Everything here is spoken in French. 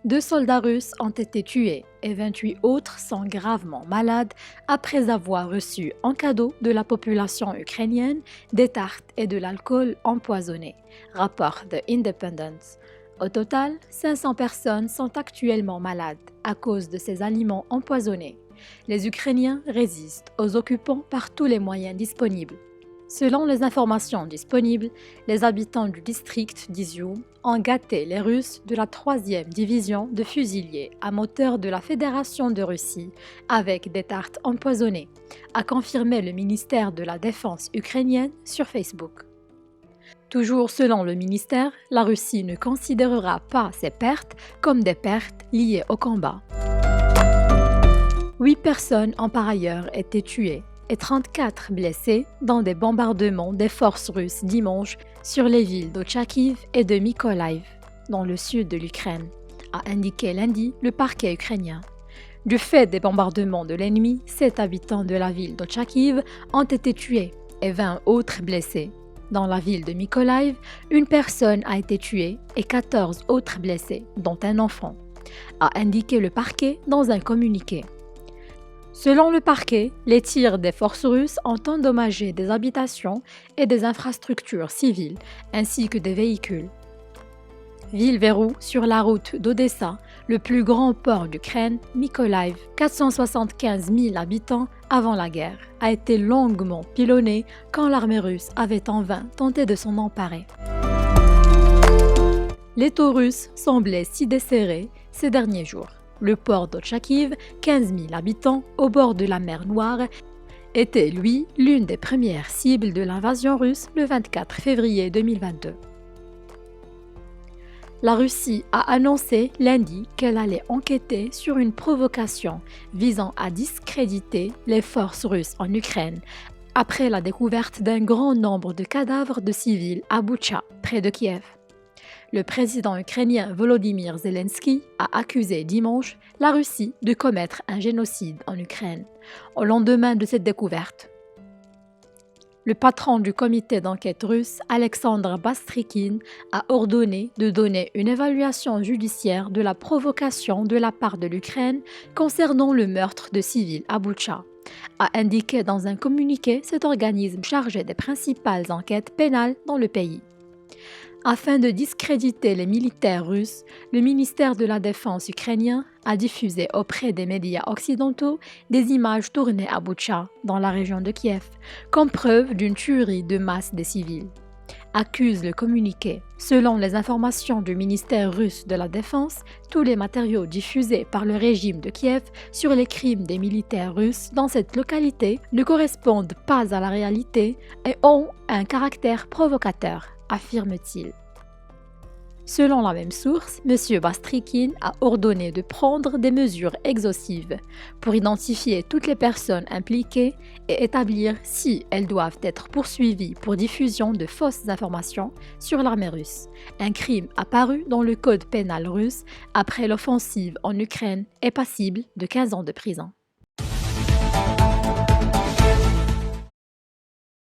2 soldats russes ont été tués et 28 autres sont gravement malades après avoir reçu en cadeau de la population ukrainienne des tartes et de l'alcool empoisonné, rapporte The Independent. Au total, 500 personnes sont actuellement malades à cause de ces aliments empoisonnés. Les Ukrainiens résistent aux occupants par tous les moyens disponibles. Selon les informations disponibles, les habitants du district d'Izium ont gâté les Russes de la 3e division de fusiliers à moteur de la Fédération de Russie avec des tartes empoisonnées, a confirmé le ministère de la Défense ukrainienne sur Facebook. Toujours selon le ministère, la Russie ne considérera pas ces pertes comme des pertes liées au combat. 8 personnes ont par ailleurs été tuées et 34 blessés dans des bombardements des forces russes dimanche sur les villes d'Ochakiv et de Mykolaiv, dans le sud de l'Ukraine, a indiqué lundi le parquet ukrainien. Du fait des bombardements de l'ennemi, 7 habitants de la ville d'Ochakiv ont été tués et 20 autres blessés. Dans la ville de Mykolaiv, une personne a été tuée et 14 autres blessés, dont un enfant, a indiqué le parquet dans un communiqué. Selon le parquet, les tirs des forces russes ont endommagé des habitations et des infrastructures civiles, ainsi que des véhicules. Ville-verrou sur la route d'Odessa, le plus grand port d'Ukraine, Mykolaiv, 475 000 habitants avant la guerre, a été longuement pilonné quand l'armée russe avait en vain tenté de s'en emparer. L'étau russe semblait si desserré ces derniers jours. Le port d'Ochakiv, 15 000 habitants au bord de la mer Noire, était, lui, l'une des premières cibles de l'invasion russe le 24 février 2022. La Russie a annoncé lundi qu'elle allait enquêter sur une provocation visant à discréditer les forces russes en Ukraine après la découverte d'un grand nombre de cadavres de civils à Boutcha, près de Kiev. Le président ukrainien Volodymyr Zelensky a accusé dimanche la Russie de commettre un génocide en Ukraine, au lendemain de cette découverte. Le patron du comité d'enquête russe, Alexandre Bastrykine, a ordonné de donner une évaluation judiciaire de la provocation de la part de l'Ukraine concernant le meurtre de civils à Boutcha, a indiqué dans un communiqué cet organisme chargé des principales enquêtes pénales dans le pays. Afin de discréditer les militaires russes, le ministère de la Défense ukrainien a diffusé auprès des médias occidentaux des images tournées à Boutcha, dans la région de Kiev, comme preuve d'une tuerie de masse des civils, accuse le communiqué. Selon les informations du ministère russe de la Défense, tous les matériaux diffusés par le régime de Kiev sur les crimes des militaires russes dans cette localité ne correspondent pas à la réalité et ont un caractère provocateur, affirme-t-il. Selon la même source, M. Bastrykine a ordonné de prendre des mesures exhaustives pour identifier toutes les personnes impliquées et établir si elles doivent être poursuivies pour diffusion de fausses informations sur l'armée russe, un crime apparu dans le code pénal russe après l'offensive en Ukraine et passible de 15 ans de prison.